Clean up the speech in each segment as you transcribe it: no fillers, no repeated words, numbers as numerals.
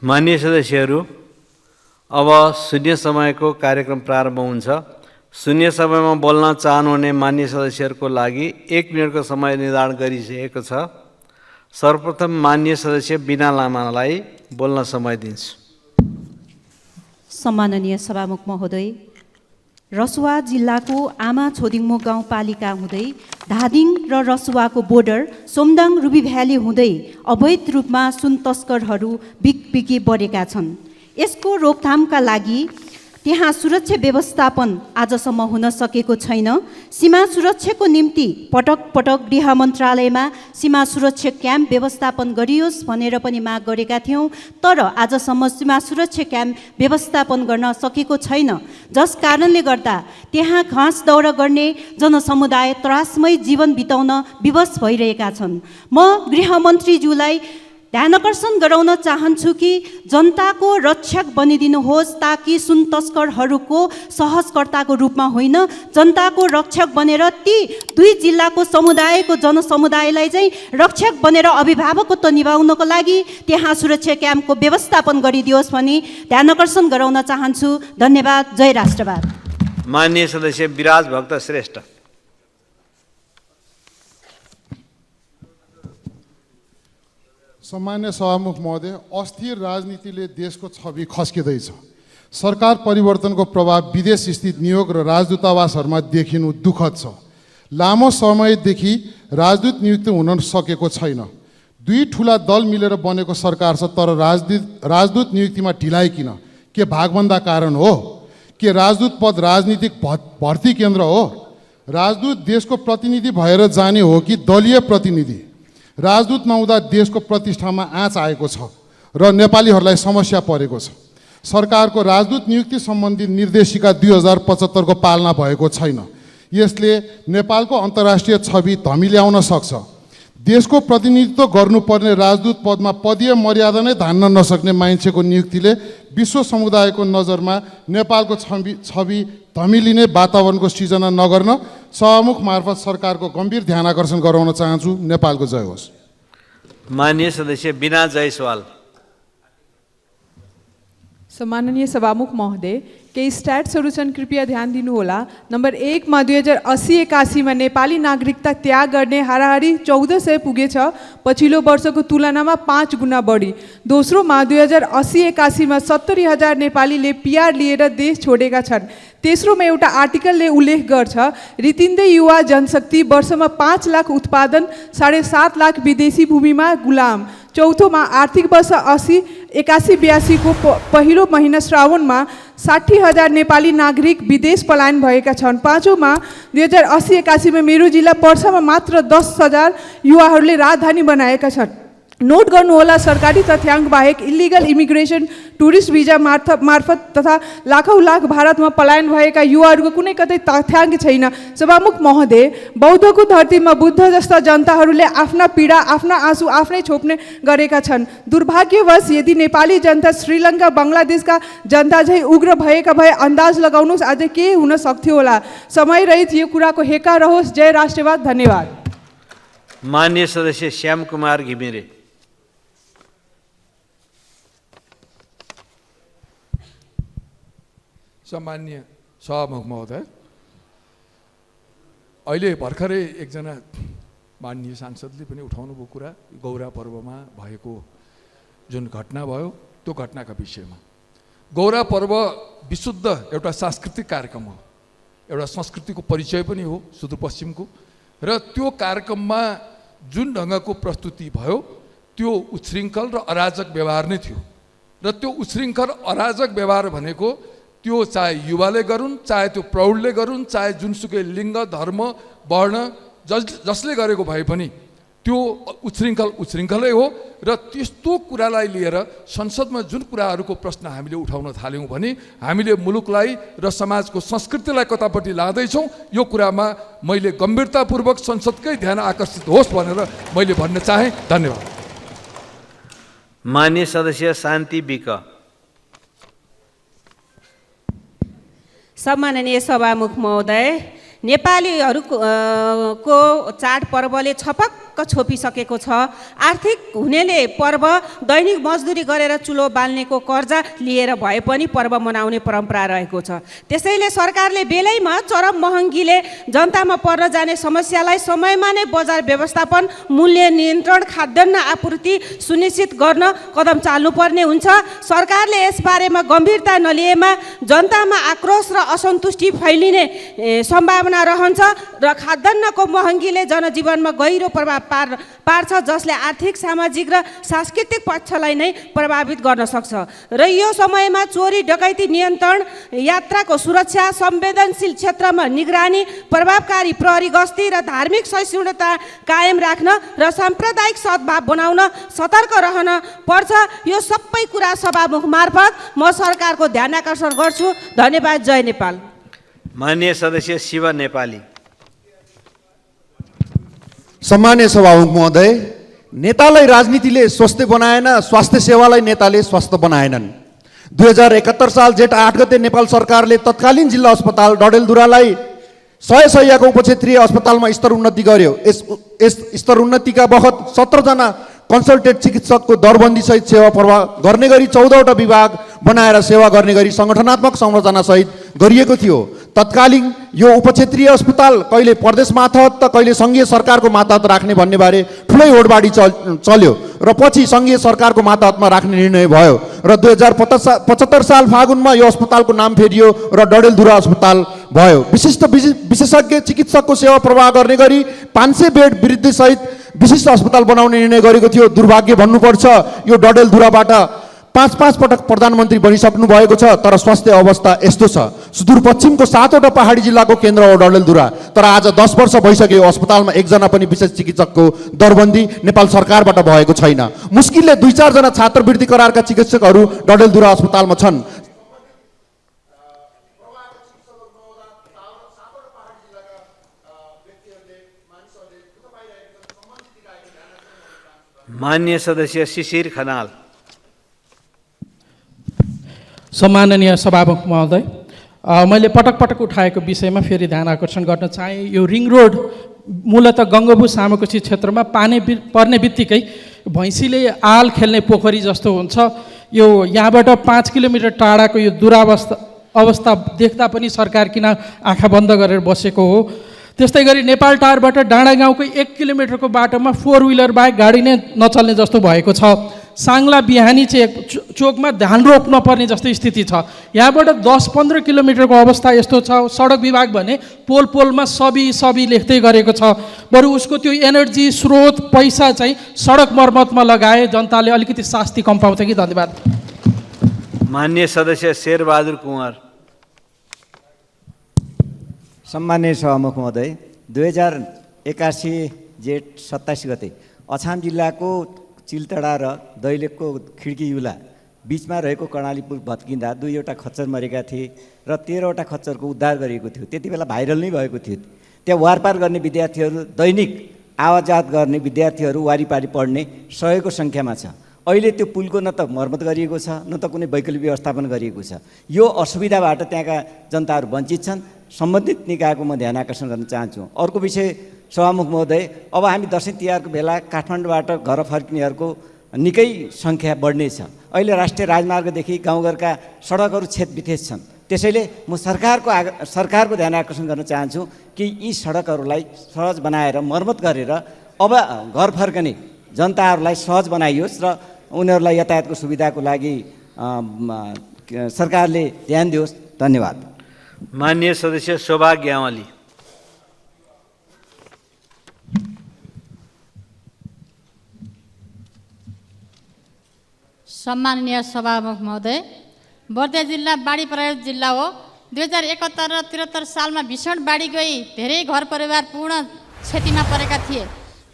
माननीय सदस्यहरू, अब शून्य समयको कार्यक्रम प्रारम्भ हुन्छ। शून्य समयमा बोल्न चाहनुहुने माननीय सदस्यहरूको लागि 1 मिनेटको समय निर्धारण गरिएको छ। सर्वप्रथम माननीय सदस्य बिना लामालाई बोल्न समय दिन्छु। सम्माननीय सभामुख महोदय, रसुवा जिल्लाको आमा छोदिङमो गाउँपालिका हुँदै धादिङ र रसुवाको बोर्डर सोमदाङ रुबी भ्याली हुँदै अवैध रूपमा सुन तस्करहरू बिकबिकी बढेका छन्। यसको रोकथामका लागि त्यहाँ सुरक्षा व्यवस्थापन आजसम्म हुन सकेको छैन। सीमा सुरक्षाको निम्ति पटक पटक गृह मन्त्रालयमा सीमा सुरक्षा क्याम्प व्यवस्थापन गरियोस् भनेर पनि माग गरेका थियौँ, तर आजसम्म सीमा सुरक्षा क्याम्प व्यवस्थापन गर्न सकेको छैन, जस कारणले गर्दा त्यहाँ घाँस दौरा गर्ने जनसमुदाय त्रासमय जीवन बिताउन विवश भइरहेका छन्। म गृहमन्त्रीज्यूलाई ध्यानकर्षण गराउन चाहन्छु कि जनताको रक्षक बनिदिनुहोस्, ताकि सुन तस्करहरूको सहजकर्ताको रूपमा होइन, जनताको रक्षक बनेर ती 2 जिल्लाको समुदायको जनसमुदायलाई चाहिँ रक्षक बनेर अभिभावकत्व निभाउनको लागि त्यहाँ सुरक्षा क्याम्पको व्यवस्थापन गरिदियोस् भनी ध्यानकर्षण गराउन चाहन्छु। धन्यवाद। जय राष्ट्रवाद। माननीय सदस्य विराज भक्त श्रेष्ठ। सम्मान्य सभामुख महोदय, अस्थिर राजनीतिले देशको छवि खस्किँदैछ। सरकार परिवर्तनको प्रभाव विदेश स्थित नियोग र राजदूतावासहरूमा देखिनु दुःखद छ। लामो समयदेखि राजदूत नियुक्ति हुन सकेको छैन। 2 ठुला दल मिलेर बनेको सरकार छ, तर राजदूत नियुक्तिमा ढिलाइ किन? के भागभन्दा कारण हो? के राजदूत पद राजनीतिक भर्ती केन्द्र हो? राजदूत देशको प्रतिनिधि भएर जाने हो कि दलीय प्रतिनिधि? राजदूत नहुँदा देशको प्रतिष्ठामा आँच आएको छ र नेपालीहरूलाई समस्या परेको छ। सरकारको राजदूत नियुक्ति सम्बन्धी निर्देशिका 2075 को पालना भएको छैन। यसले नेपालको अन्तर्राष्ट्रिय छवि धमिल्याउन सक्छ। देशको प्रतिनिधित्व गर्नुपर्ने राजदूत पदमा पदीय मर्यादा नै धान्न नसक्ने मान्छेको नियुक्तिले विश्व समुदायको नजरमा नेपालको छवि धमिलिने वातावरणको सृजना नगर्न सभामुख मार्फत सरकारको गम्भीर ध्यान आकर्षण गराउन चाहन्छु। नेपालको जय होस्। माननीय सदस्य बिना जयसवाल। सम्माननीय सभामुख महोदय, केही स्ट्याट्सहरू छन्, कृपया ध्यान दिनुहोला। नम्बर 1 मा 2080-81 मा नेपाली नागरिकता त्याग गर्ने हाराहारी 1400 पुगेछ, पछिल्लो वर्षको तुलनामा 5 गुणा बढी। दोस्रो मा 2080-81 मा 70,000 नेपालीले PR लिएर देश छोडेका छन्। तेस्रोमा एउटा आर्टिकलले उल्लेख गर्छ, रितिन्दै युवा जनशक्ति वर्षमा 5 लाख उत्पादन, 7.5 लाख विदेशी भूमिमा गुलाम। चौथोमा आर्थिक वर्ष 81-82 को पहिलो महिना श्रावणमा 60,000 नेपाली नागरिक विदेश पलायन भएका छन्। पाँचौँमा 2080-81 में मेरो जिल्ला पर्सामा मात्र 10,000 युवाहरूले राजधानी बनाएका छन्। नोट गर्नुहोला, सरकारी तथ्याङ्क बाहेक इलिगल इमिग्रेसन, टुरिस्ट भिजा मार्फत तथा लाखौँ लाख भारतमा पलायन भएका युवाहरूको कुनै कतै तथ्याङ्क छैन। सभामुख महोदय, बौद्धको धरतीमा बुद्ध जस्ता जनताहरूले आफ्ना पीडा, आफ्ना आँसु आफ्नै छोप्ने गरेका छन्। दुर्भाग्यवश यदि नेपाली जनता श्रीलङ्का, बङ्गलादेशका जनता झै उग्र भएका भए अन्दाज लगाउनुहोस् आज के हुन सक्थ्यो होला। समय रहित यो कुराको हेका रहोस्। जय राष्ट्रवाद। धन्यवाद। माननीय सदस्य श्याम कुमार घिमिरे। सम्मान्य सभामुख महोदय, अहिले भर्खरै एकजना माननीय सांसदले पनि उठाउनुभयो कुरा, गौरा पर्वमा भएको जुन घटना भयो त्यो घटनाका विषयमा। गौरा पर्व विशुद्ध एउटा सांस्कृतिक कार्यक्रम हो, एउटा संस्कृतिको परिचय पनि हो सुदूरपश्चिमको, र त्यो कार्यक्रममा जुन ढङ्गको प्रस्तुति भयो त्यो उच्छृङ्खल र अराजक व्यवहार नै थियो। र त्यो उच्छृङ्खल अराजक व्यवहार भनेको त्यो चाहे युवाले गरून्, चाहे त्यो प्रौढले गरून्, चाहे जुनसुकै लिङ्ग, धर्म, वर्ण जसले गरेको भए पनि त्यो उच्छृङ्खलै हो। र त्यस्तो कुरालाई लिएर संसदमा जुन कुराहरूको प्रश्न हामीले उठाउन थाल्यौँ भने हामीले मुलुकलाई र समाजको संस्कृतिलाई कतापट्टि लाँदैछौँ, यो कुरामा मैले गम्भीरतापूर्वक संसदकै ध्यान आकर्षित होस् भनेर मैले भन्न चाहेँ। धन्यवाद। माननीय सदस्य शान्ति विक। सम्माननीय सभामुख महोदय, नेपालीहरूको चाडपर्वले छपक्क टक्क छोपिसकेको छ। आर्थिक हुनेले पर्व दैनिक मजदुरी गरेर चुलो बाल्नेको कर्जा लिएर भए पनि पर्व मनाउने परम्परा रहेको छ। त्यसैले सरकारले बेलैमा चरम महँगीले जनतामा पर्न जाने समस्यालाई समयमा नै बजार व्यवस्थापन, मूल्य नियन्त्रण, खाद्यान्न आपूर्ति सुनिश्चित गर्न कदम चाल्नुपर्ने हुन्छ। सरकारले यसबारेमा गम्भीरता नलिएमा जनतामा आक्रोश र असन्तुष्टि फैलिने सम्भावना रहन्छ र खाद्यान्नको महँगीले जनजीवनमा गहिरो प्रभाव पार्छ, जसले आर्थिक, सामाजिक र सांस्कृतिक पक्षलाई नै प्रभावित गर्न सक्छ। र यो समयमा चोरी डकैती नियन्त्रण, यात्राको सुरक्षा, संवेदनशील क्षेत्रमा निगरानी, प्रभावकारी प्रहरी गस्ती र धार्मिक सहिष्णुता कायम राख्न र साम्प्रदायिक सद्भाव बनाउन सतर्क रहन पर्छ। यो सबै कुरा सभामुख मार्फत म सरकारको ध्यान आकर्षण गर्छु। धन्यवाद। जय नेपाल। माननीय सदस्य शिव नेपाली। सम्माननीय सभामुख महोदय, नेतालाई राजनीतिले स्वस्थ बनाएन, स्वास्थ्य सेवालाई नेताले स्वस्थ बनाएनन्। 2071 साल जेठ 8 गते नेपाल सरकारले तत्कालीन जिल्ला अस्पताल डडेलधुरालाई 100 शैय्याको उपक्षेत्रीय अस्पतालमा स्तर उन्नति गर्यो। यस स्तर उन्नतिका बखत 17 जना कन्सल्टेन्ट चिकित्सकको दरबन्दी सहित सेवा प्रवाह गर्ने गरी 14वटा विभाग बनाएर सेवा गर्ने गरी सङ्गठनात्मक संरचना सहित गरिएको थियो। तत्कालीन यो उपक्षेत्रीय अस्पताल कहिले प्रदेश मातहत त कहिले सङ्घीय सरकारको मातहत राख्ने भन्ने बारे ठुलै होडबाडी चल्यो र पछि सङ्घीय सरकारको मातहतमा राख्ने निर्णय भयो र 2075 साल फागुनमा यो अस्पतालको नाम फेरियो र डडेलधुरा अस्पताल भयो। विशिष्ट विशेषज्ञ चिकित्सकको सेवा प्रवाह गर्ने गरी 500 बेड वृद्धि सहित विशिष्ट अस्पताल बनाउने निर्णय गरेको थियो। दुर्भाग्य भन्नुपर्छ, यो डडेलधुराबाट 5 पटक प्रधानमन्त्री बनिसक्नु भएको छ, तर स्वास्थ्य अवस्था यस्तो छ। सुदूरपश्चिमको 7वटा पहाडी जिल्लाको केन्द्र हो डडेलधुरा, तर आज 10 वर्ष भइसक्यो अस्पतालमा एकजना पनि विशेष चिकित्सकको दरबन्दी नेपाल सरकारबाट भएको छैन। मुस्किलले 2-4 जना छात्रवृत्ति करारका चिकित्सकहरू डडेलधुरा अस्पतालमा छन्। माननीय सदस्य शिशिर खनाल। सम्माननीय सभामुख महोदय, मैले पटक पटक उठाएको विषयमा फेरि ध्यान आकर्षण गर्न चाहे। यो रिङ रोड मूलतः गङ्गबु सामुकोशी क्षेत्रमा पर्ने बित्तिकै भैँसीले आल खेल्ने पोखरी जस्तो हुन्छ। यो यहाँबाट 5 किलोमिटर टाढाको यो अवस्था देख्दा पनि सरकार किन आँखा बन्द गरेर बसेको हो। त्यस्तै गरी नेपाल टारबाट डाँडा गाउँको 1 किलोमिटरको बाटोमा 4 व्हिलर बाहेक गाडी नै नचल्ने जस्तो भएको छ। साङ्ला बिहानी चोकमा धान रोप्न पर्ने जस्तो स्थिति छ। यहाँबाट 10-15 किलोमिटरको अवस्था यस्तो छ। सडक विभाग भने पोलमा सबै लेख्दै गरेको छ। बरु उसको त्यो एनर्जी स्रोत पैसा चाहिँ सडक मर्मतमा लगाए जनताले अलिकति शास्ति कम पाउँछ कि। धन्यवाद। माननीय सदस्य शेरबहादुर कुँवर। सम्माननीय सभामुख महोदय, 2081 जेठ 27 गते अछाम जिल्लाको चिलतडा र दैलेखको खिड्की युला बिचमा रहेको कर्णाली पुल भत्किँदा 2वटा खच्चर मरेका थिए र 13वटा खच्चरको उद्धार गरिएको थियो। त्यति बेला भाइरल नै भएको थियो। त्यहाँ वारपार गर्ने विद्यार्थीहरू, दैनिक आवाजात गर्ने विद्यार्थीहरू वारिपारी पढ्ने 100को सङ्ख्यामा छ। अहिले त्यो पुलको न त मर्मत गरिएको छ, न त कुनै वैकल्पिक व्यवस्थापन गरिएको छ। यो असुविधाबाट त्यहाँका जनताहरू वञ्चित छन्। सम्बन्धित निकायको म ध्यान आकर्षण गर्न चाहन्छु। अर्को विषय सभामुख महोदय, अब हामी दसैँ तिहारको बेला काठमाडौँबाट घर फर्किनेहरूको निकै सङ्ख्या बढ्नेछ। अहिले राष्ट्रिय राजमार्गदेखि गाउँघरका सडकहरू छेदविच्छेद छन्। त्यसैले म सरकारको ध्यान आकर्षण गर्न चाहन्छु कि यी सडकहरूलाई सहज बनाएर मर्मत गरेर अब घर फर्कने जनताहरूलाई सहज बनाइयोस् र उनीहरूलाई यातायातको सुविधाको लागि सरकारले ध्यान दियोस्। धन्यवाद। माननीय सदस्य शोभा ग्यावाली। सम्माननीय सभामुख महोदय, बर्दिया जिल्ला बाढी प्रभावित जिल्ला हो। 2071 र 73 सालमा भीषण बाढी गई धेरै घर परिवार पूर्ण क्षतिमा परेका थिए।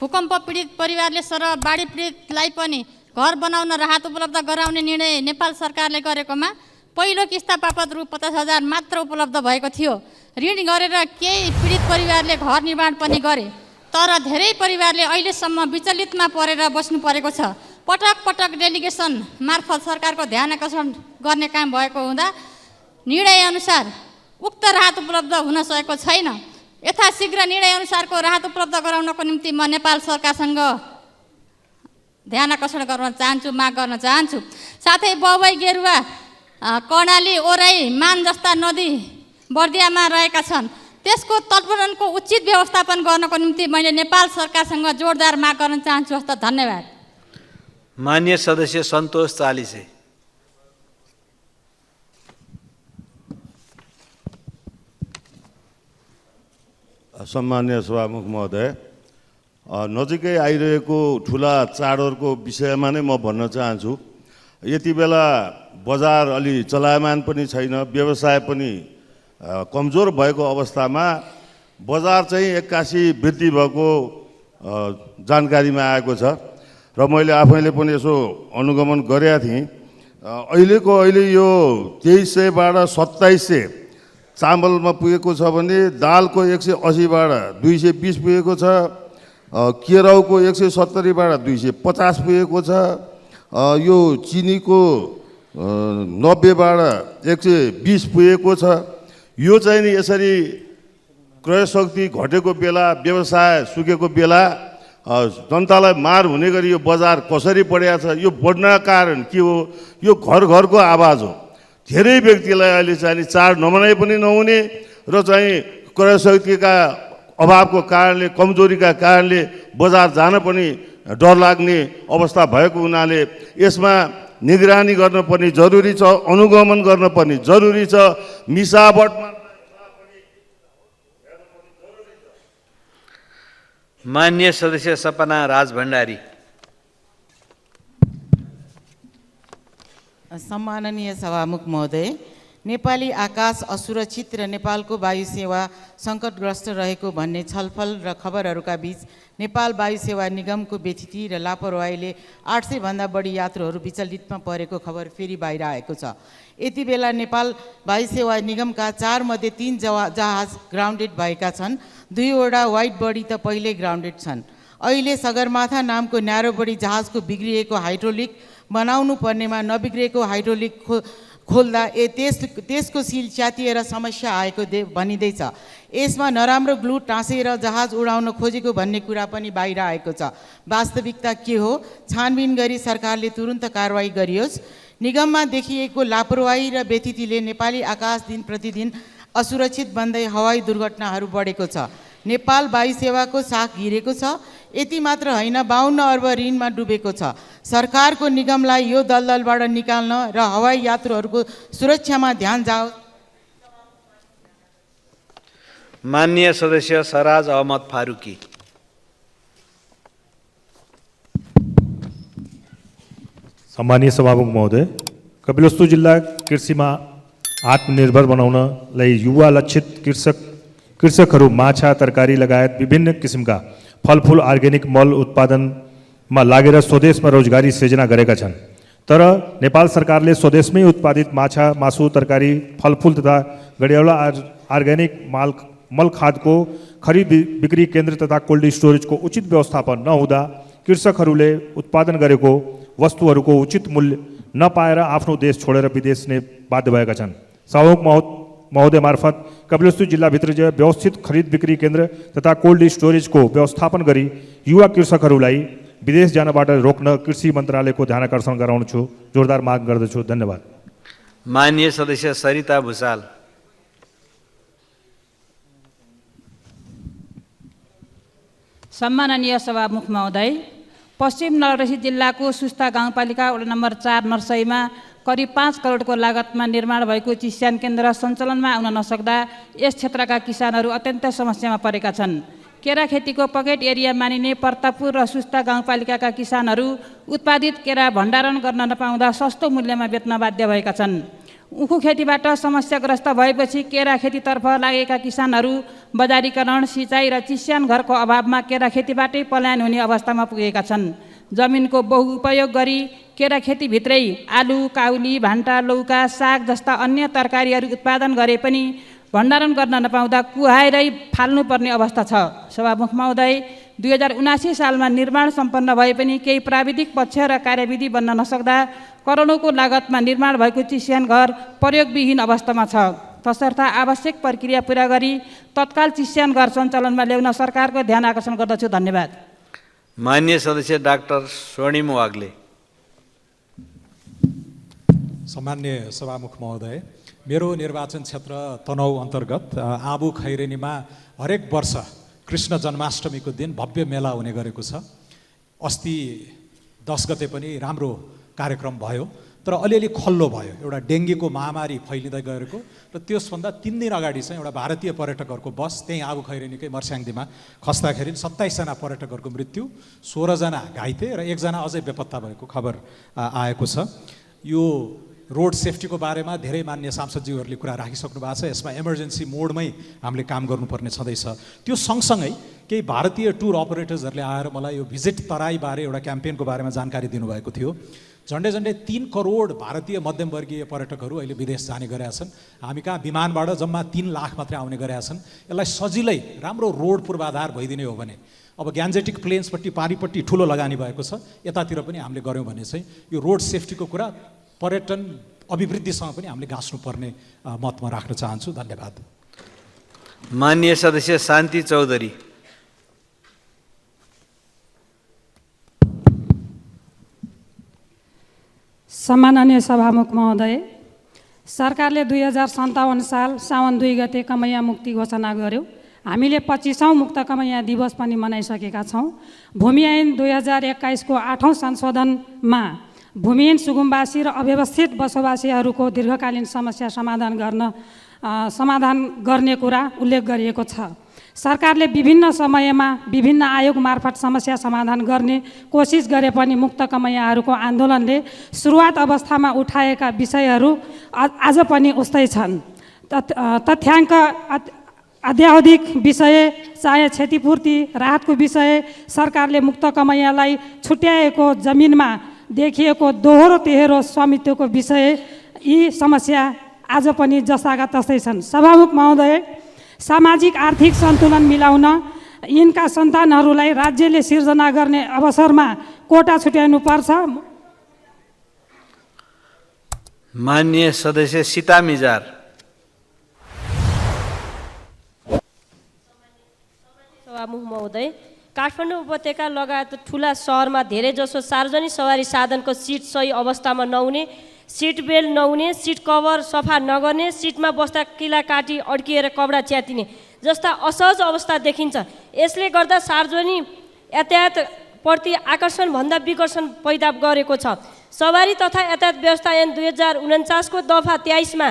भूकम्प पीडित परिवारले सरह बाढी पीडितलाई पनि घर बनाउन राहत उपलब्ध गराउने निर्णय नेपाल सरकारले गरेकोमा पहिलो किस्ता बापत रु 50,000 मात्र उपलब्ध भएको थियो। ऋण गरेर केही पीडित परिवारले घर निर्माण पनि गरे, तर धेरै परिवारले अहिलेसम्म विचलितमा परेर बस्नु परेको छ। पटक पटक डेलिगेसन मार्फत सरकारको ध्यान आकर्षण गर्ने काम भएको हुँदा निर्णयअनुसार उक्त राहत उपलब्ध हुन सकेको छैन। यथाशीघ्र निर्णयअनुसारको राहत उपलब्ध गराउनको निम्ति म नेपाल सरकारसँग ध्यान आकर्षण गर्न चाहन्छु, माग गर्न चाहन्छु। साथै बौबै गेरुवा कर्णाली ओराई मान जस्ता नदी बर्दियामा रहेका छन्, त्यसको तटबन्धनको उचित व्यवस्थापन गर्नको निम्ति मैले नेपाल सरकारसँग जोरदार माग गर्न चाहन्छु। हस्त धन्यवाद। मान्य सदस्य सन्तोष चालिसे। सम्मान्य सभामुख महोदय, नजिकै आइरहेको ठुला चाडहरूको विषयमा नै म भन्न चाहन्छु। यति बेला बजार अलि चलायमान पनि छैन, व्यवसाय पनि कमजोर भएको अवस्थामा बजार चाहिँ एक्कासी वृद्धि भएको जानकारीमा आएको छ र मैले आफैले पनि यसो अनुगमन गरेका थिएँ। अहिले यो 2300बाट 2700 चामलमा पुगेको छ भने दालको 180बाट 220 पुगेको छ, केराउको 170बाट 250 पुगेको छ, यो चिनीको 90बाट 120 पुगेको छ। यो चाहिँ नि यसरी क्रयशक्ति घटेको बेला, व्यवसाय सुकेको बेला जनतालाई मार हुने गरी यो बजार कसरी बढेको छ, यो बढ्न कारण के हो? यो घर घरको आवाज हो। धेरै व्यक्तिलाई अहिले चाहिँ चाड नमनाइ पनि नहुने र चाहिँ क्रयशक्तिका अभावको कारणले, कमजोरीका कारणले बजार जान पनि डर लाग्ने अवस्था भएको हुनाले यसमा निगरानी गर्न पनि जरुरी छ, अनुगमन गर्न पनि जरुरी छ, मिसावटमा। मान्य सदस्य सपना राज भण्डारी। सम्माननीय सभामुख महोदय, नेपाली आकाश असुरक्षित र नेपालको वायु सेवा सङ्कटग्रस्त रहेको भन्ने छलफल र खबरहरूका बीच नेपाल वायु सेवा निगमको बेथिती र लापरवाहीले 800 भन्दा बढी यात्रुहरू विचलितमा परेको खबर फेरि बाहिर आएको छ। यति बेला नेपाल वायु सेवा निगमका 4 मध्ये 3 जहाज ग्राउन्डेड भएका छन्। 2 वटा वाइड बडी त पहिल्यै ग्राउन्डेड छन्। अहिले सगरमाथा नामको न्यारो बडी जहाजको बिग्रिएको हाइड्रोलिक बनाउनु पर्नेमा नबिग्रेको हाइड्रोलिक खोल्दा त्यसको सिल च्यातिएर समस्या आएको भनिँदैछ। यसमा नराम्रो ग्लु टाँसेर जहाज उडाउन खोजेको भन्ने कुरा पनि बाहिर आएको छ। वास्तविकता के हो? छानबिन गरी सरकारले तुरुन्त कारवाही गरियोस्। निगममा देखिएको लापरवाही र व्यथितिले नेपाली आकाश दिन प्रतिदिन असुरक्षित बन्दै हवाई दुर्घटनाहरू बढेको छ। नेपाल वायु सेवाको साख घिरेको छ। यति मात्र होइन, 52 अर्ब ऋणमा डुबेको छ। सरकारको निगमलाई यो दलदलबाट निकाल्न र हवाई यात्रुहरूको सुरक्षामा ध्यान जाओस्। माननीय सदस्य सराज अहमद फारूकी। सम्मानीय सभामुख महोदय, कपिलवस्तु जिल्ला कृषिमा आत्मनिर्भर बनाउनलाई युवा लक्षित कृषकहरू माछा, तरकारी लगायत विभिन्न किसिमका फलफुल अर्ग्यानिक मल उत्पादनमा लागेर स्वदेशमा रोजगारी सृजना गरेका छन्। तर नेपाल सरकारले स्वदेशमै उत्पादित माछा, मासु, तरकारी, फलफुल तथा गडियाउला अर्ग्यानिक मल खादको खरिद बिक्री केन्द्र तथा कोल्ड स्टोरेजको उचित व्यवस्थापन नहुँदा कृषकहरूले उत्पादन गरेको वस्तुहरूको उचित मूल्य नपाएर आफ्नो देश छोडेर विदेश बाध्य भएका छन्। सभामुख महोदय मार्फत कपिलवस्तु जिल्लाभित्र व्यवस्थित खरिद बिक्री केन्द्र तथा कोल्ड स्टोरेजको व्यवस्थापन गरी युवा कृषकहरूलाई विदेश जानबाट रोक्न कृषि मन्त्रालयको ध्यान आकर्षण गराउँछु, जोरदार माग गर्दछु। धन्यवाद। माननीय सदस्य सरिता भुसाल। सम्माननीय सभामुख महोदय, पश्चिम नवलपरासी जिल्लाको सुस्ता गाउँपालिका वडा नम्बर 4 नर्सरीमा करिब 5 करोडको लागतमा निर्माण भएको चिस्यान केन्द्र सञ्चालनमा आउन नसक्दा यस क्षेत्रका किसानहरू अत्यन्तै समस्यामा परेका छन्। केरा खेतीको पकेट एरिया मानिने प्रतापपुर र सुस्ता गाउँपालिकाका किसानहरू उत्पादित केरा भण्डारण गर्न नपाउँदा सस्तो मूल्यमा बेच्न बाध्य भएका छन्। उखु खेतीबाट समस्याग्रस्त भएपछि केरा खेतीतर्फ लागेका किसानहरू बजारीकरण, सिँचाइ र चिस्यान घरको अभावमा केरा खेतीबाटै पलायन हुने अवस्थामा पुगेका छन्। जमिनको बहुउपयोग गरी केरा खेतीभित्रै आलु, काउली, भान्टा, लौका, साग जस्ता अन्य तरकारीहरू उत्पादन गरे पनि भण्डारण गर्न नपाउँदा कुहाएरै फाल्नुपर्ने अवस्था छ। सभामुख महोदय, 2079 सालमा निर्माण सम्पन्न भए पनि केही प्राविधिक पक्ष र कार्यविधि बन्न नसक्दा करोडौँको लागतमा निर्माण भएको चिस्यान घर प्रयोगविहीन अवस्थामा छ। तसर्थ आवश्यक प्रक्रिया पुरा गरी तत्काल चिस्यान घर सञ्चालनमा ल्याउन सरकारको ध्यान आकर्षण गर्दछु। धन्यवाद। माननीय सदस्य डाक्टर स्वर्णिम वाग्ले। सम्मान्य सभामुख महोदय, मेरो निर्वाचन क्षेत्र तनहु अन्तर्गत आबु खैरेनीमा हरेक वर्ष कृष्ण जन्माष्टमीको दिन भव्य मेला हुने गरेको छ। अस्ति 10 गते पनि राम्रो कार्यक्रम भयो, तर अलिअलि खल्लो भयो। एउटा डेङ्गीको महामारी फैलिँदै गएको र त्यसभन्दा 3 दिन अगाडि चाहिँ एउटा भारतीय पर्यटकहरूको बस त्यहीँ आबु खैरेनीकै मर्स्याङदीमा खस्दाखेरि 27 जना पर्यटकहरूको मृत्यु, 16 जना घाइते र 1 जना अझै बेपत्ता भएको खबर आएको छ। यो रोड सेफ्टीको बारेमा धेरै मान्य सांसदज्यूहरूले कुरा राखिसक्नु भएको छ। यसमा इमर्जेन्सी मोडमै हामीले काम गर्नुपर्ने छँदैछ। त्यो सँगसँगै केही भारतीय टुर अपरेटर्सहरूले आएर मलाई यो भिजिट तराईबारे एउटा क्याम्पेनको बारेमा जानकारी दिनुभएको थियो। झन्डै 3 करोड भारतीय मध्यमवर्गीय पर्यटकहरू अहिले विदेश जाने गरेका छन्। हामी कहाँ विमानबाट जम्मा 3 लाख मात्रै आउने गरेका छन्। यसलाई सजिलै राम्रो रोड पूर्वाधार भइदिने हो भने, अब ग्यान्जेटिक प्लेन्सपट्टि पारिपट्टि ठुलो लगानी भएको छ, यतातिर पनि हामीले गऱ्यौँ भने चाहिँ यो रोड सेफ्टीको कुरा पर्यटन अभिवृद्धिसँग पनि हामीले गाँच्नुपर्ने मत म राख्न चाहन्छु। धन्यवाद। माननीय सदस्य शान्ति चौधरी। सम्माननीय सभामुख महोदय, सरकारले 2057 साल साउन 2 गते कमैया मुक्ति घोषणा गर्यो। हामीले 25औं मुक्त कमैया दिवस पनि मनाइसकेका छौँ। भूमि ऐन 2021 को 8औं संशोधनमा भूमिहीन सुगुम्बासी र अव्यवस्थित बसोबासीहरूको दीर्घकालीन समस्या समाधान गर्ने कुरा उल्लेख गरिएको छ। सरकारले विभिन्न समयमा विभिन्न आयोग मार्फत समस्या समाधान गर्ने कोसिस गरे पनि मुक्त कमैयाहरूको आन्दोलनले सुरुवात अवस्थामा उठाएका विषयहरू आज पनि उस्तै छन्। तथ्याङ्क अध्यावधिक विषय, चाहे क्षतिपूर्ति राहतको विषय, सरकारले मुक्त कमैयालाई छुट्याएको जमिनमा देखिएको दोहोरो तेह्रो स्वामित्वको विषय, यी समस्या आज पनि जस्ताका तस्तै छन्। सभामुख महोदय, सामाजिक आर्थिक सन्तुलन मिलाउन यिनका सन्तानहरूलाई राज्यले सिर्जना गर्ने अवसरमा कोटा छुट्याउनु पर्छ। माननीय सदस्य सीता मिजार। सभामुख महोदय, काठमाडौँ उपत्यका लगायत ठुला सहरमा धेरैजसो सार्वजनिक सवारी साधनको सिट सही अवस्थामा नहुने, सिट बेल्ट नहुने, सिट कभर सफा नगर्ने, सिटमा बस्दा किला काटी अड्किएर कपडा च्यातिने जस्ता असहज अवस्था देखिन्छ। यसले गर्दा सार्वजनिक यातायातप्रति आकर्षणभन्दा विकर्षण पैदा गरेको छ। सवारी तथा यातायात व्यवस्था ऐन 2049 को दफा 23 मा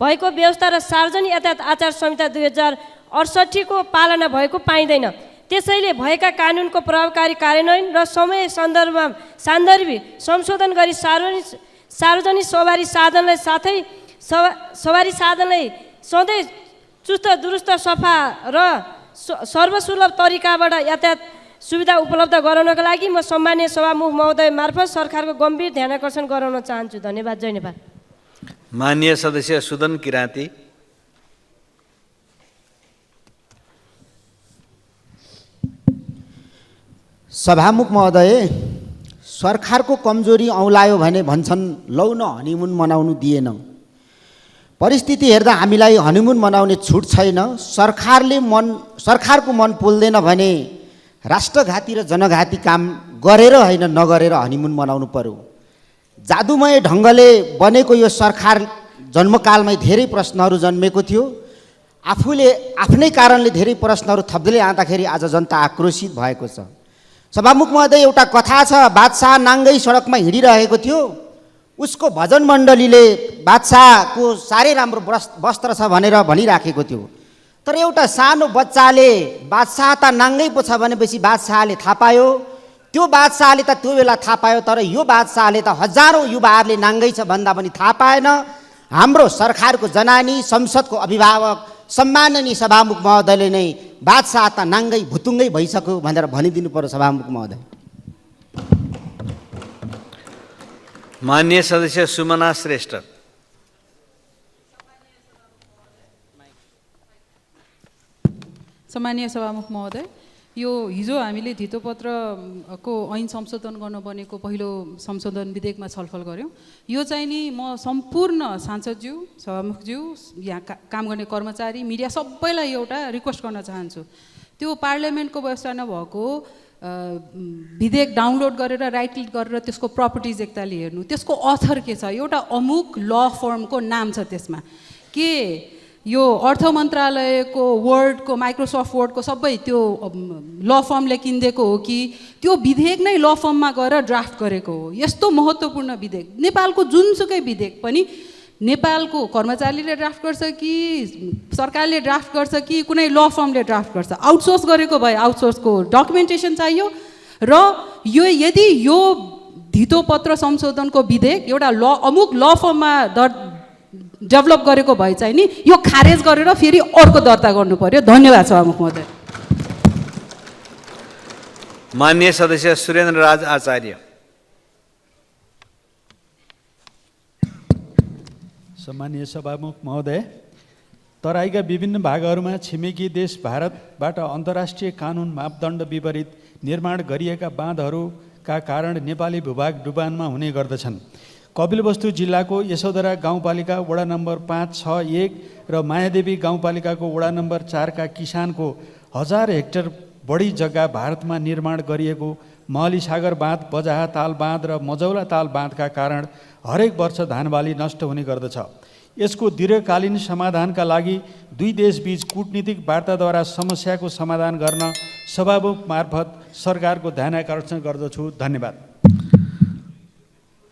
भएको व्यवस्था र सार्वजनिक यातायात आचार संहिता 2068 को पालना भएको पाइँदैन। त्यसैले भएका कानुनको प्रभावकारी कार्यान्वयन र समय सन्दर्भमा सान्दर्भिक संशोधन गरी सार्वजनिक सवारी साधनलाई साथै सवारी साधनलाई सधैँ चुस्त दुरुस्त सफा र सर्वसुलभ तरिकाबाट यातायात सुविधा उपलब्ध गराउनका लागि म सम्मान्य सभामुख महोदय मार्फत सरकारको गम्भीर ध्यानाकर्षण गराउन चाहन्छु। धन्यवाद। जय नेपाल। माननीय सदस्य सुदन किराँती। सभामुख महोदय, सरकारको कमजोरी औँलायो भने भन्छन् लौ न हनिमुन मनाउनु दिएन। परिस्थिति हेर्दा हामीलाई हनिमुन मनाउने छुट छैन। सरकारको मन पोल्दैन भने राष्ट्रघाती र जनघाती काम गरेर होइन नगरेर हनिमुन मनाउनु पर्यो। जादुमय ढङ्गले बनेको यो सरकार जन्मकालमै धेरै प्रश्नहरू जन्मेको थियो। आफूले आफ्नै कारणले धेरै प्रश्नहरू थप्दै आउँदाखेरि आज जनता आक्रोशित भएको छ। सभामुख महोदय, एउटा कथा छ। बादशाह नाङ्गै सडकमा हिँडिरहेको थियो। उसको भजन मण्डलीले बादशाहको साह्रै राम्रो वस्त्र छ भनेर भनिराखेको थियो। तर एउटा सानो बच्चाले बादशाह त नाङ्गै पो छ भनेपछि बादशाहले थाहा पायो। त्यो बादशाहले त त्यो बेला थाहा पायो, तर यो बादशाहले त हजारौँ युवाहरूले नाङ्गै छ भन्दा पनि थाहा पाएन। हाम्रो सरकारको जनानी, संसदको अभिभावक सम्माननीय सभामुख महोदयले नै बादशाह त नाङ्गै भुतुङ्गै भइसक्यो भनेर भनिदिनु पर्यो। सभामुख महोदय। माननीय सदस्य सुमना श्रेष्ठ। सम्मानीय सभामुख महोदय, यो हिजो हामीले धितोपत्रको ऐन संशोधन गर्न बनेको पहिलो संशोधन विधेयकमा छलफल गऱ्यौँ। यो चाहिँ नि म सम्पूर्ण सांसदज्यू, सभामुखज्यू, यहाँ काम गर्ने कर्मचारी, मिडिया सबैलाई एउटा रिक्वेस्ट गर्न चाहन्छु। त्यो पार्लियामेन्टको व्यवस्था नभएको विधेयक डाउनलोड गरेर राइट क्लिक गरेर त्यसको प्रपर्टिज एकताले हेर्नु, त्यसको अथर के छ, एउटा अमुक ल फर्मको नाम छ त्यसमा, के यो अर्थ मन्त्रालयको वर्डको माइक्रोसफ्ट वर्डको सबै त्यो ल फर्मले किनिदिएको हो कि त्यो विधेयक नै ल फर्ममा गएर ड्राफ्ट गरेको हो। यस्तो महत्त्वपूर्ण विधेयक, नेपालको जुनसुकै विधेयक पनि नेपालको कर्मचारीले ड्राफ्ट गर्छ कि सरकारले ड्राफ्ट गर्छ कि कुनै ल फर्मले ड्राफ्ट गर्छ, आउटसोर्स गरेको भए आउटसोर्सको डकुमेन्टेसन चाहियो। र यो यदि यो धितोपत्र संशोधनको विधेयक एउटा अमुक ल फर्ममा डेभलप गरेको भए चाहिँ नि यो खारेज गरेर फेरि अर्को दर्ता गर्नु पर्यो। धन्यवाद सभामुख महोदय। माननीय सदस्य सुरेन्द्र राज आचार्य। सम्मानीय सभामुख महोदय, तराईका विभिन्न भागहरूमा छिमेकी देश भारतबाट अन्तर्राष्ट्रिय कानुन मापदण्ड विपरीत निर्माण गरिएका बाँधहरूका कारण नेपाली भूभाग डुबानमा हुने गर्दछन्। कपिलवस्तु जिल्लाको यशोधरा गाउँपालिका वडा नम्बर 5, 6, 1 र मायादेवी गाउँपालिकाको वडा नम्बर 4 का किसानको 1000 हेक्टर बढी जग्गा भारतमा निर्माण गरिएको महली सागर बाँध, बजाहा ताल बाँध र मजौला ताल बाँधका कारण हरेक वर्ष धानबाली नष्ट हुने गर्दछ। यसको दीर्घकालीन समाधानका लागि दुई देशबीच कूटनीतिक वार्ताद्वारा समस्याको समाधान गर्न सभामुख मार्फत सरकारको ध्यान आकर्षण गर्दछु। धन्यवाद।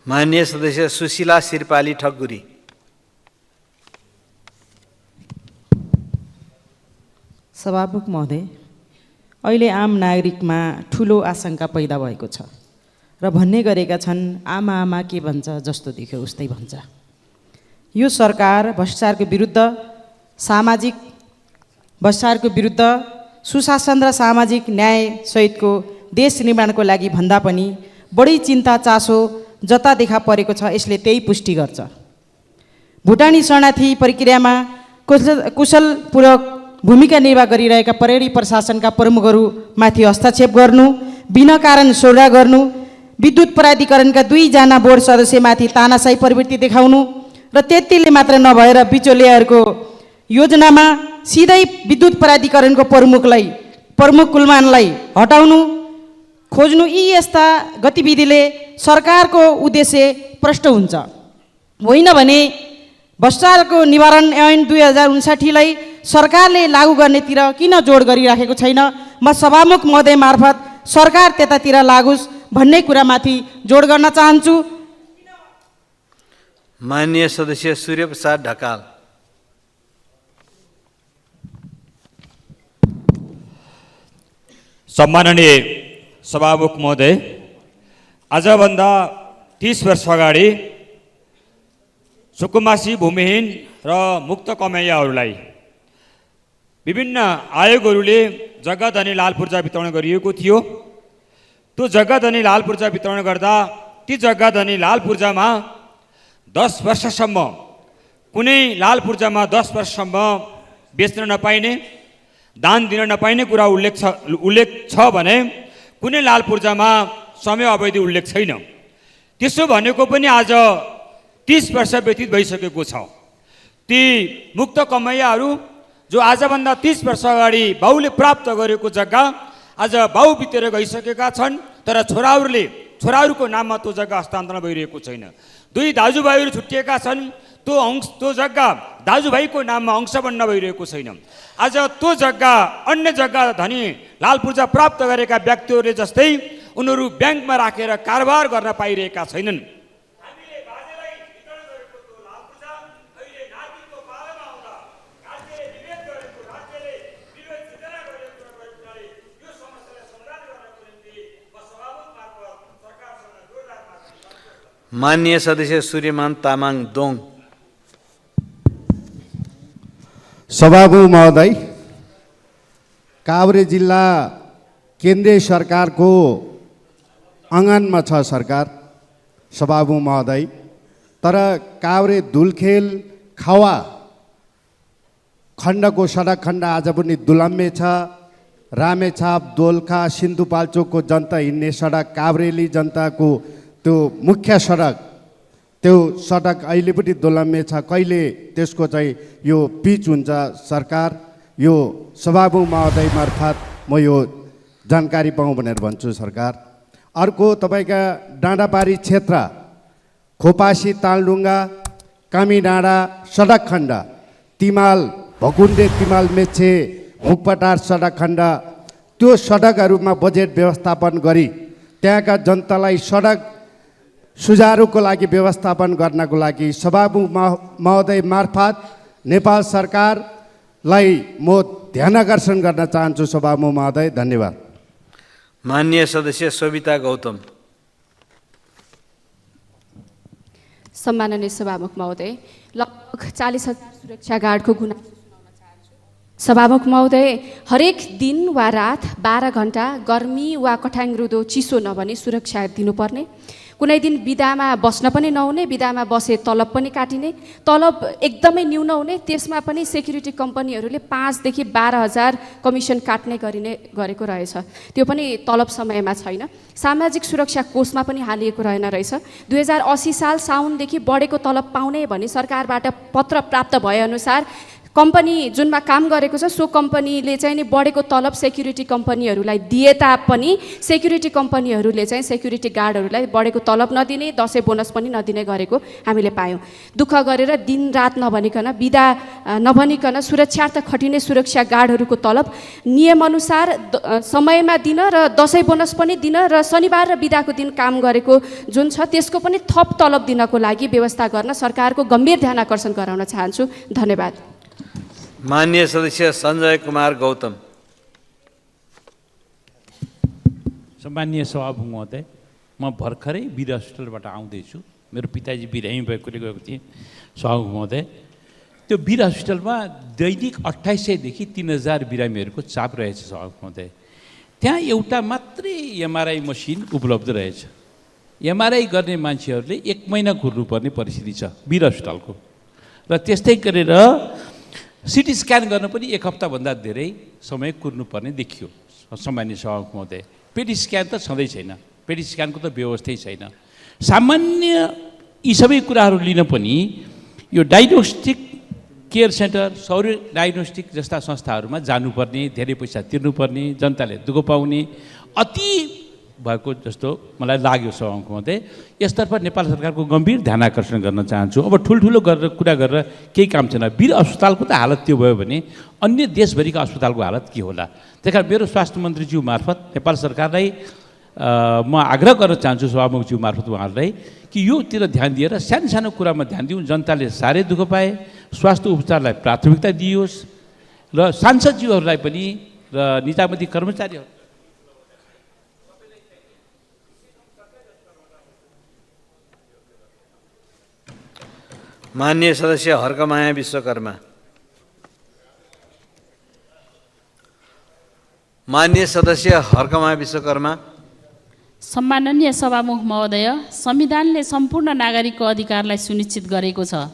माननीय सदस्य सुशीला सिरपाली ठकुरी। सभामुख महोदय, अहिले आम नागरिकमा ठुलो आशंका पैदा भएको छ र भन्ने गरेका छन् आमा के भन्छ जस्तो देख्यो उस्तै भन्छ। यो सरकार भ्रष्टाचारको विरुद्ध सुशासन र सामाजिक न्याय सहितको देश निर्माणको लागि भन्दा पनि बढी चिन्ता चासो जता देखा परेको छ, यसले त्यही पुष्टि गर्छ। भुटानी शरणार्थी प्रक्रियामा कुशलपूर्वक भूमिका निर्वाह गरिरहेका प्रहरी प्रशासनका प्रमुखहरूमाथि हस्तक्षेप गर्नु, बिना कारण सोडा गर्नु, विद्युत प्राधिकरणका 2 जना बोर्ड सदस्यमाथि तानाशाही प्रवृत्ति देखाउनु र त्यतिले मात्र नभएर बिचौलियाहरूको योजनामा सिधै विद्युत प्राधिकरणको प्रमुख कुलमानलाई हटाउनु खोज्नु, यी यस्ता गतिविधिले सरकारको उद्देश्य प्रष्ट हुन्छ। होइन भने भ्रष्टाचारको निवारण ऐन 2059लाई सरकारले लागू गर्नेतिर किन जोड गरिराखेको छैन? म सभामुख महोदय मार्फत सरकार त्यतातिर लागोस् भन्ने कुरामाथि जोड गर्न चाहन्छु। माननीय सदस्य सूर्य प्रसाद ढकाल। सम्माननीय सभामुख महोदय, आजभन्दा 30 वर्ष अगाडि सुकुम्बासी भूमिहीन र मुक्त कमैयाहरूलाई विभिन्न आयोगहरूले जग्गा धनी लाल पूर्जा वितरण गरिएको थियो। त्यो जग्गा धनी लाल पूर्जा वितरण गर्दा ती जग्गा धनी लाल पूर्जामा 10 वर्षसम्म कुनै लाल पूर्जामा 10 वर्षसम्म बेच्न नपाइने, दान दिन नपाइने कुरा उल्लेख छ भने कुनै लाल पूर्जामा समय अवधि उल्लेख छैन। त्यसो भनेको पनि आज 30 वर्ष व्यतीत भइसकेको छ। ती मुक्त कमैयाहरू जो आजभन्दा 30 वर्ष अगाडि बाउले प्राप्त गरेको जग्गा आज बाउ बितेर गइसकेका छन्, तर छोराहरूको नाममा त्यो जग्गा हस्तान्तरण भइरहेको छैन। 2 दाजुभाइहरू छुट्टिएका छन्, त्यो जग्गा दाजुभाइको नाममा अंश बन्न भइरहेको छैन। आज त्यो जग्गा अन्य जग्गा धनी लाल पूर्जा प्राप्त गरेका व्यक्तिहरूले जस्तै उनीहरू ब्याङ्कमा राखेर कारोबार गर्न पाइरहेका छैनन्। माननीय सदस्य सूर्यमान तामाङ दोङ। सभामुख महोदय, काभ्रे जिल्ला केन्द्रीय सरकारको आँगनमा छ सरकार सभामुख महोदय, तर काभ्रे धुलखेल खावा खण्डको सडक खण्ड आज पनि दुलम्बे छ। रामेछाप, दोलखा, सिन्धुपाल्चोकको जनता हिँड्ने सडक, काभ्रेली जनताको त्यो मुख्य सडक, त्यो सडक अहिले पनि दोलम्मे छ। कहिले त्यसको चाहिँ यो पिच हुन्छ सरकार, यो सभामुख महोदय मार्फत म यो जानकारी पाऊँ भनेर भन्छु सरकार। अर्को तपाईँका डाँडापारी क्षेत्र, खोपासी, तालडुङ्गा, कामीडाँडा सडक खण्ड, तिमाल, भकुण्डे, तिमाल, मेच्छे, मुखपटार सडक खण्ड, त्यो सडकहरूमा बजेट व्यवस्थापन गरी त्यहाँका जनतालाई सडक सुचारुको लागि व्यवस्थापन गर्नको लागि सभामुख महोदय मार्फत नेपाल सरकारलाई म ध्यानकर्षण गर्न चाहन्छु। सभामुख महोदय, धन्यवाद। माननीय सदस्य सोभिता गौतम। सम्माननीय सभामुख महोदय, लगभग 40,000 सुरक्षा गार्डको गुनासो सुनाउन चाहन्छु। सभामुख महोदय, हरेक दिन वा रात 12 घण्टा गर्मी वा कठाङरुदो चिसो नभने सुरक्षा दिनुपर्ने, कुनै दिन बिदामा बस्न पनि नहुने, बिदामा बसे तलब पनि काटिने, तलब एकदमै न्यून हुने, त्यसमा पनि सेक्युरिटी कम्पनीहरूले 5 देखि 12,000 कमिसन काट्ने गरेको रहेछ। त्यो पनि तलब समयमा छैन। सामाजिक सुरक्षा कोषमा पनि हालिएको रहेन रहेछ। 2080 साल साउनदेखि बढेको तलब पाउने भनी सरकारबाट पत्र प्राप्त भएअनुसार कम्पनी जुनमा काम गरेको छ सो कम्पनीले चाहिँ नि बढेको तलब सेक्युरिटी कम्पनीहरूलाई दिए तापनि सेक्युरिटी कम्पनीहरूले चाहिँ सेक्युरिटी गार्डहरूलाई बढेको तलब नदिने, दसैँ बोनस पनि नदिने गरेको हामीले पायौँ। दुःख गरेर दिनरात नभनिकन, बिदा नभनिकन सुरक्षार्थ खटिने सुरक्षा गार्डहरूको तलब नियमअनुसार समयमा दिन र दसैँ बोनस पनि दिन र शनिबार र बिदाको दिन काम गरेको जुन छ त्यसको पनि थप तलब दिनको लागि व्यवस्था गर्न सरकारको गम्भीर ध्यान आकर्षण गराउन चाहन्छु। धन्यवाद। माननीय सदस्य सञ्जय कुमार गौतम। सम्माननीय सभामुख महोदय, म भर्खरै वीर हस्पिटलबाट आउँदैछु। मेरो पिताजी बिरामी भएकोले गएको थिएँ सभामुख महोदय। त्यो वीर हस्पिटलमा दैनिक 2800 देखि 3000 बिरामीहरूको चाप रहेछ सभामुख महोदय। त्यहाँ एउटा मात्रै एमआरआई मसिन उपलब्ध रहेछ। एमआरआई गर्ने मान्छेहरूले 1 महिना कुर्नुपर्ने परिस्थिति छ वीर हस्पिटलको, र त्यस्तै गरेर सिटी स्क्यान गर्न पनि 1 हप्ताभन्दा धेरै समय कुर्नुपर्ने देखियो सम्माननीय सभामुख महोदय। पेटी स्क्यान त छँदै छैन, पेटी स्क्यानको त व्यवस्थै छैन। सामान्य यी सबै कुराहरू लिन पनि यो डायग्नोस्टिक केयर सेन्टर, सौर्य डायग्नोस्टिक जस्ता संस्थाहरूमा जानुपर्ने, धेरै पैसा तिर्नुपर्ने, जनताले दुःख पाउने अति भएको जस्तो मलाई लाग्यो सभामुख महोदय। यसतर्फ नेपाल सरकारको गम्भीर ध्यान आकर्षण गर्न चाहन्छु। अब ठुल्ठुलो गरेर कुरा गरेर केही काम छैन। वीर अस्पतालको त हालत त्यो भयो भने अन्य देशभरिका अस्पतालको हालत के होला? त्यही कारण मेरो स्वास्थ्य मन्त्रीज्यू मार्फत नेपाल सरकारलाई म आग्रह गर्न चाहन्छु, सभामुखज्यू मार्फत उहाँहरूलाई, कि योतिर ध्यान दिएर सानो सानो कुरामा ध्यान दिउँ। जनताले साह्रै दुःख पाए, स्वास्थ्य उपचारलाई प्राथमिकता दिइयोस् र सांसदज्यूहरूलाई पनि र निजामती कर्मचारीहरू। माननीय सदस्य हर्कमाया विश्वकर्मा। माननीय सदस्य हर्कमाया विश्वकर्मा। सम्माननीय सभामुख महोदय, संविधानले सम्पूर्ण नागरिकको अधिकारलाई सुनिश्चित गरेको छ,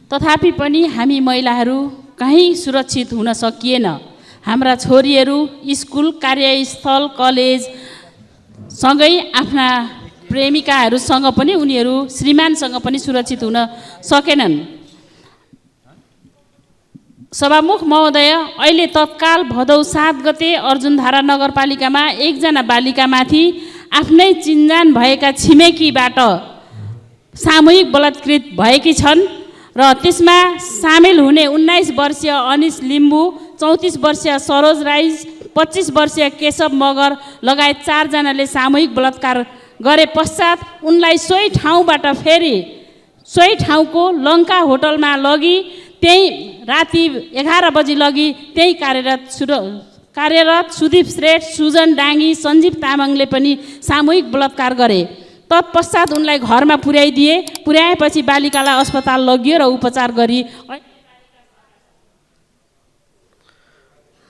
तथापि पनि हामी महिलाहरू कहीँ सुरक्षित हुन सकिएन। हाम्रा छोरीहरू स्कुल, कार्यस्थल, कलेज सँगै आफ्ना प्रेमिकाहरूसँग पनि, उनीहरू श्रीमानसँग पनि सुरक्षित हुन सकेनन्। सभामुख महोदय, अहिले तत्काल भदौ 7 गते अर्जुनधारा नगरपालिकामा 1 जना बालिकामाथि आफ्नै चिन्जान भएका छिमेकीबाट सामूहिक बलात्कृत भएकी छन् र त्यसमा सामेल हुने 19 वर्षीय अनिस लिम्बू, 34 वर्षीय सरोज राई, 25 वर्षीय केशव मगर लगायत 4 जनाले सामूहिक बलात्कार गरे पश्चात उनलाई सोही ठाउँबाट फेरि सोही ठाउँको लङ्का होटलमा लगी, त्यही राति 11 बजी लगी त्यही कार्यरत सुदीप श्रेष्ठ, सुजन डाङ्गी, सञ्जीव तामाङले पनि सामूहिक बलात्कार गरे। तत्पश्चात उनलाई घरमा पुर्याइदिए। पुर्याएपछि बालिकालाई अस्पताल लगियो र उपचार गरी।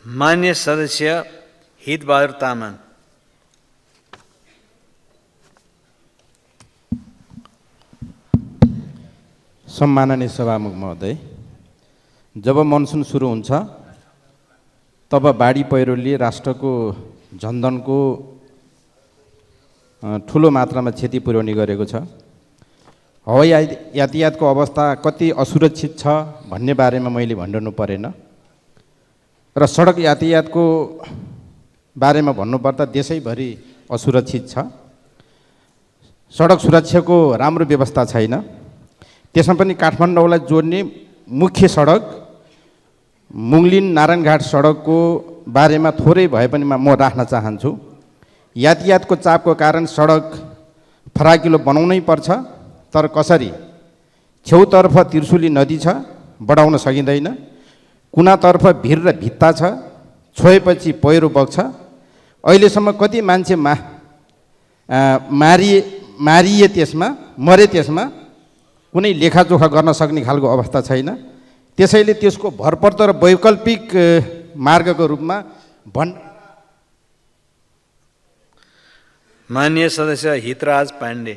मान्य सदस्य हितबहादुर तामाङ। सम्माननीय सभामुख महोदय, जब मनसुन सुरु हुन्छ तब बाढी पहिरोले राष्ट्रको जनधनको ठुलो मात्रामा क्षति पुर्याउने गरेको छ। हवाई यातायातको अवस्था कति असुरक्षित छ भन्ने बारेमा मैले भनिरहनु परेन र सडक यातायातको बारेमा भन्नुपर्दा देशैभरि असुरक्षित छ। सडक सुरक्षाको राम्रो व्यवस्था छैन। त्यसमा पनि काठमाडौँलाई जोड्ने मुख्य सडक मुङलिन नारायणघाट सडकको बारेमा थोरै भए पनि म राख्न चाहन्छु। यातायातको चापको कारण सडक फराकिलो बनाउनै पर्छ, तर कसरी? छेउतर्फ त्रिशुली नदी छ, बढाउन सकिँदैन। कुनातर्फ भिर र भित्ता छ, छोएपछि पहिरो बग्छ। अहिलेसम्म कति मान्छे मारिए त्यसमा, मरे त्यसमा, कुनै लेखाजोखा गर्न सक्ने खालको अवस्था छैन। त्यसैले त्यसको भरपर्दो र वैकल्पिक मार्गको रूपमा माननीय सदस्य हितराज पाण्डे।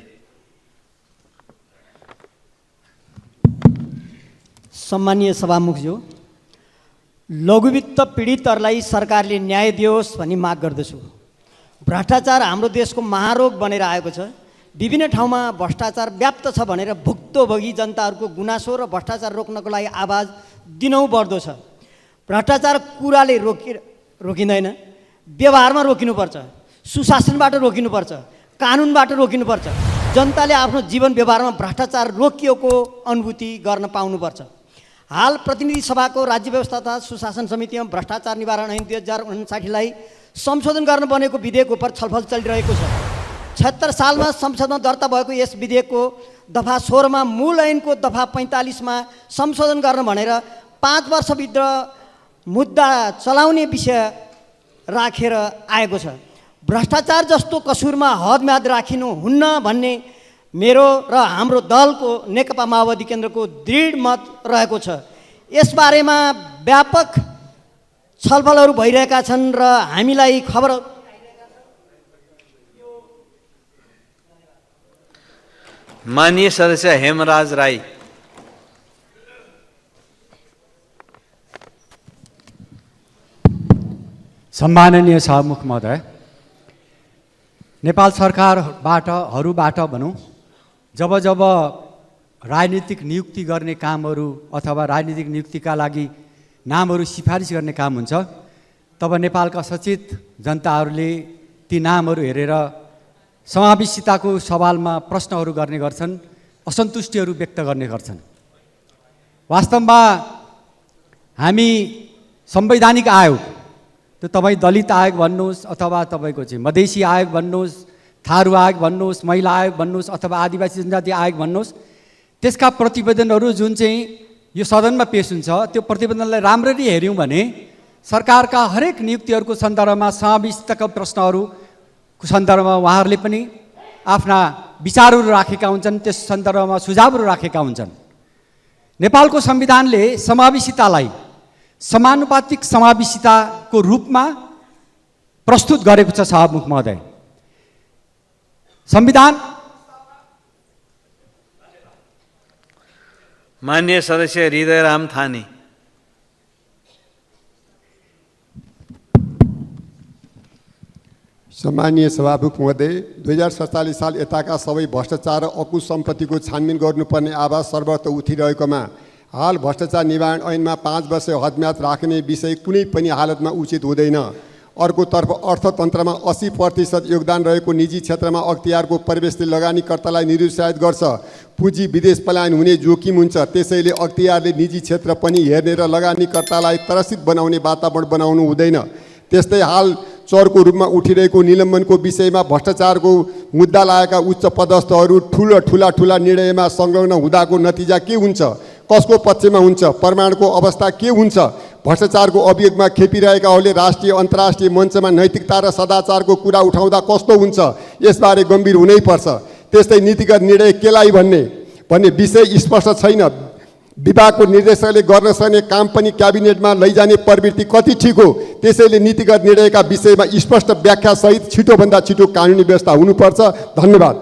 सम्मानीय सभामुखज्यू, लघुवित्त पीडितहरूलाई सरकारले न्याय दियोस् भनी माग गर्दछु। भ्रष्टाचार हाम्रो देशको महारोग बनेर आएको छ। विभिन्न ठाउँमा भ्रष्टाचार व्याप्त छ भनेर भुक्तभोगी जनताहरूको गुनासो र भ्रष्टाचार रोक्नको लागि आवाज दिनौँ बढ्दो छ। भ्रष्टाचार कुराले रोकिँदैन, व्यवहारमा रोकिनुपर्छ, सुशासनबाट रोकिनुपर्छ, कानुनबाट रोकिनुपर्छ। जनताले आफ्नो जीवन व्यवहारमा भ्रष्टाचार रोकिएको अनुभूति गर्न पाउनुपर्छ। हाल प्रतिनिधि सभाको राज्य व्यवस्था तथा सुशासन समितिमा भ्रष्टाचार निवारण ऐन 2059लाई संशोधन गर्न बनेको विधेयक उप छलफल चलिरहेको छ। 76 सालमा संसदमा दर्ता भएको यस विधेयकको दफा 16मा मूल ऐनको दफा 45मा संशोधन गर्न भनेर 5 वर्षभित्र मुद्दा चलाउने विषय राखेर आएको छ। भ्रष्टाचार जस्तो कसुरमा हदम्याद राखिनु हुन्न भन्ने मेरो र हाम्रो दलको नेकपा माओवादी केन्द्रको दृढ मत रहेको छ। यसबारेमा व्यापक छलफलहरू भइरहेका छन् र हामीलाई खबर माननीय सदस्य हेमराज राई। सम्माननीय सभामुख महोदय, नेपाल सरकारबाट भनौँ जब राजनीतिक नियुक्ति गर्ने कामहरू अथवा राजनीतिक नियुक्तिका लागि नामहरू सिफारिस गर्ने काम हुन्छ, तब नेपालका सचेत जनताहरूले ती नामहरू हेरेर समावेशिताको सवालमा प्रश्नहरू गर्ने गर्छन्, असन्तुष्टिहरू व्यक्त गर्ने गर्छन्। वास्तवमा हामी संवैधानिक आयोग, त्यो तपाईँ दलित आयोग भन्नुहोस् अथवा तपाईँको चाहिँ मधेसी आयोग भन्नुहोस्, थारू आयोग भन्नुहोस्, महिला आयोग भन्नुहोस् अथवा आदिवासी जनजाति आयोग भन्नुहोस्, त्यसका प्रतिवेदनहरू जुन चाहिँ यो सदनमा पेश हुन्छ, त्यो प्रतिवेदनलाई राम्ररी हेऱ्यौँ भने सरकारका हरेक नियुक्तिहरूको सन्दर्भमा समावेशिताका प्रश्नहरूको सन्दर्भमा उहाँहरूले पनि आफ्ना विचारहरू राखेका हुन्छन्, त्यस सन्दर्भमा सुझावहरू राखेका हुन्छन्। नेपालको संविधानले समावेशितालाई समानुपातिक समावेशिताको रूपमा प्रस्तुत गरेको छ। सभामुख महोदय, संविधान माननीय सदस्य हृदयराम थानी। सम्मानीय सभामुख महोदय, 2047 साल यताका सबै भ्रष्टाचार र अकुश सम्पत्तिको छानबिन गर्नुपर्ने आवाज सर्वत्र उठिरहेकोमा हाल भ्रष्टाचार निवारण ऐनमा 5 वर्ष हदम्याद राख्ने विषय कुनै पनि हालतमा उचित हुँदैन। अर्कोतर्फ अर्थतन्त्रमा 80% योगदान रहेको निजी क्षेत्रमा अख्तियारको प्रवेशले लगानीकर्तालाई निरुत्साहित गर्छ। पुँजी विदेश पलायन हुने जोखिम हुन्छ। त्यसैले अख्तियारले निजी क्षेत्र पनि हेर्ने र लगानीकर्तालाई त्रसित बनाउने वातावरण बनाउनु हुँदैन। त्यस्तै हाल चरको रूपमा उठिरहेको निलम्बनको विषयमा भ्रष्टाचारको मुद्दा लागेका उच्च पदस्थहरू ठुला निर्णयमा संलग्न हुँदाको नतिजा के हुन्छ? कसको पक्षमा हुन्छ? प्रमाणको अवस्था के हुन्छ? भ्रष्टाचारको अभियोगमा खेपिरहेकाहरूले राष्ट्रिय अन्तर्राष्ट्रिय मञ्चमा नैतिकता र सदाचारको कुरा उठाउँदा कस्तो हुन्छ? यसबारे गम्भीर हुनैपर्छ। त्यस्तै नीतिगत निर्णय केलाई भन्ने विषय स्पष्ट छैन। विभागको निर्देशकले गर्न सक्ने काम पनि क्याबिनेटमा लैजाने प्रवृत्ति कति ठिक हो? त्यसैले नीतिगत निर्णयका विषयमा स्पष्ट व्याख्या सहित छिटोभन्दा छिटो कानुनी व्यवस्था हुनुपर्छ। धन्यवाद।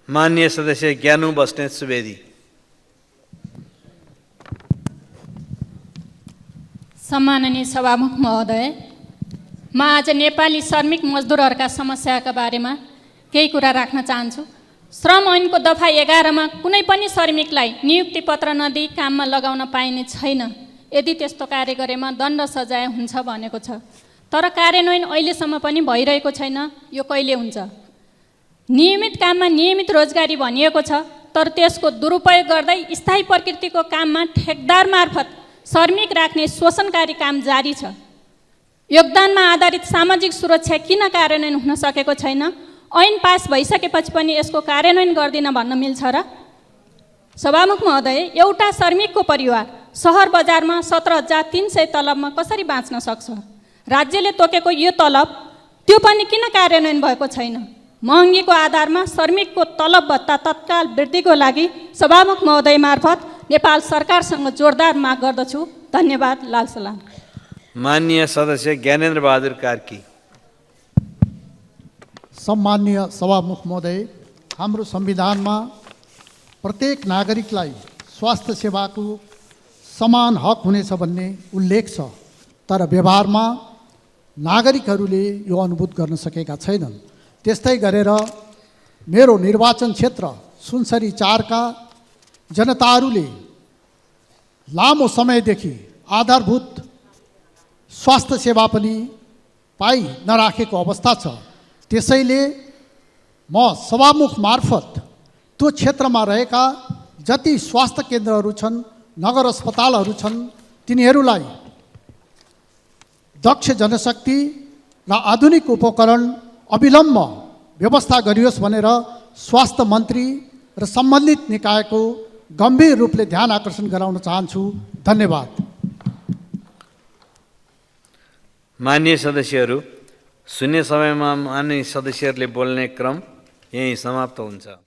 माननीय सदस्य ज्ञानु बस्नेत सुवेदी। सम्माननीय सभामुख महोदय, म आज नेपाली श्रमिक मजदुरहरूका समस्याका बारेमा केही कुरा राख्न चाहन्छु। श्रम ऐनको दफा 11 मा कुनै पनि श्रमिकलाई नियुक्ति पत्र नदिई काममा लगाउन पाइने छैन। यदि त्यस्तो कार्य गरेमा दण्ड सजाय हुन्छ भनेको छ, तर कार्यान्वयन अहिलेसम्म पनि भइरहेको छैन। यो कहिले हुन्छ? नियमित काममा नियमित रोजगारी भनिएको छ, तर त्यसको दुरुपयोग गर्दै स्थायी प्रकृतिको काममा ठेकदार मार्फत श्रमिक राख्ने शोषणकारी काम जारी छ। योगदानमा आधारित सामाजिक सुरक्षा किन कार्यान्वयन हुन सकेको छैन? ऐन पास भइसकेपछि पनि यसको कार्यान्वयन गर्दिन भन्न मिल्छ र? सभामुख महोदय, एउटा श्रमिकको परिवार सहर बजारमा 17,300 तलबमा कसरी बाँच्न सक्छ? राज्यले तोकेको यो तलब त्यो पनि किन कार्यान्वयन भएको छैन? महँगीको आधारमा श्रमिकको तलब भत्ता तत्काल वृद्धिको लागि सभामुख महोदय मार्फत नेपाल सरकारसँग जोरदार माग गर्दछु। धन्यवाद। लाल सलाम। माननीय सदस्य ज्ञानेन्द्र बहादुर कार्की। सम्माननीय सभामुख महोदय, हाम्रो संविधानमा प्रत्येक नागरिकलाई स्वास्थ्य सेवाको समान हक हुनेछ भन्ने उल्लेख छ, तर व्यवहारमा नागरिकहरूले यो अनुभूत गर्न सकेका छैनन्। त्यस्तै गरेर मेरो निर्वाचन क्षेत्र सुनसरी 4 का जनताहरूले लामो समयदेखि आधारभूत स्वास्थ्य सेवा पनि पाइ नराखेको अवस्था छ। त्यसैले म सभामुख मार्फत त्यो क्षेत्रमा रहेका जति स्वास्थ्य केन्द्रहरू छन्, नगर अस्पतालहरू छन्, तिनीहरूलाई दक्ष जनशक्ति र आधुनिक उपकरण अविलम्ब व्यवस्था गरियोस् भनेर स्वास्थ्य मन्त्री र सम्बन्धित निकायको गम्भीर रूपले ध्यान आकर्षण गराउन चाहन्छु। धन्यवाद। माननीय सदस्यहरू, शून्य समयमा माननीय सदस्यहरूले बोल्ने क्रम यही समाप्त हुन्छ।